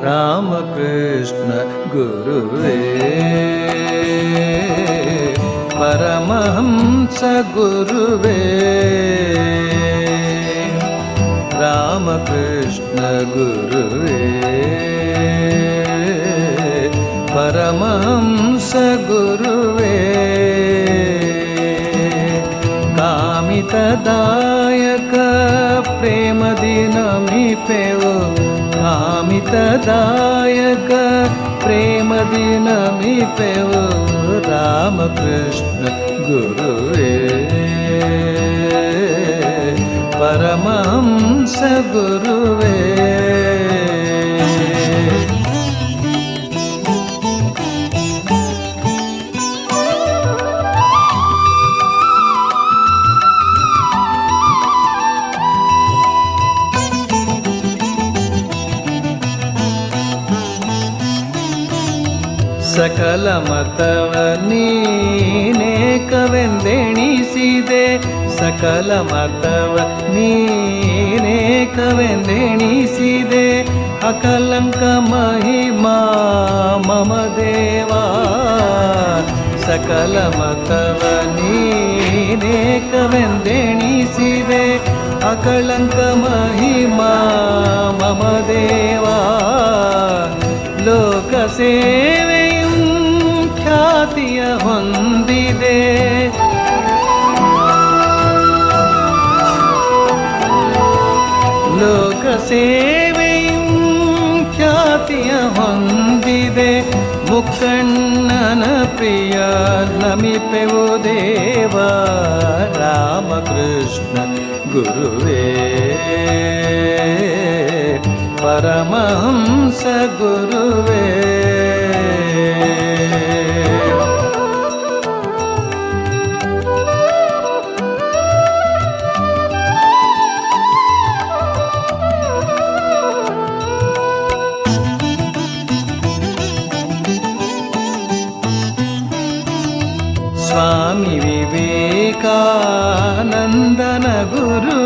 ರಾಮಕೃಷ್ಣ ಗುರುವೇ ಪರಮಹಂಸ ಗುರುವೇ ರಾಮಕೃಷ್ಣ ಗುರುವೇ ಪರಮಹಂಸ ಗುರುವೇ ಕಾಮಿತದಾಯಕ ಪ್ರೇಮದಿ ನಮಿಪೆವು ಕಾಮಿತದಾಯಕ ಪ್ರೇಮದಿ ನಮಿಪೆವು ರಾಮಕೃಷ್ಣ ಗುರುವೇ ಪರಮಹಂಸ ಗುರುವೇ ಸಕಲ ಮತವ ನೀನೇಕವೆಂದೆಣಿಸಿದೆ ಸಕಲ ಮತವ ನೀನೇಕವೆಂದೆಣಿಸಿದೆ ಅಕಲಂಕ ಮಹಿಮಾ ಮಮ ದೇವಾ ಸಕಲ ಮತವ ನೀನೇಕವೆಂದೆಣಿಸಿದೆ ಅಕಲಂಕ ಮಹಿಮಾ ಮಮ ದೇವಾ ಲೋಕ ಸೇವೆಯು ಖ್ಯಾತಿಯ ಹೊಂದಿದೆ ಲೋಕ ಸೇವೆಯು ಖ್ಯಾತಿಯ ಹೊಂದಿದೆ ಮುಕ್ಕಣ್ಣನ ಪ್ರಿಯ ನಮಿಪೆವು ದೇವ ರಾಮಕೃಷ್ಣ ಗುರುವೇ ಪರಮಹಂಸ ಗುರುವೇ ಸ್ವಾಮಿ ವಿವೇಕಾನಂದನ ಗುರು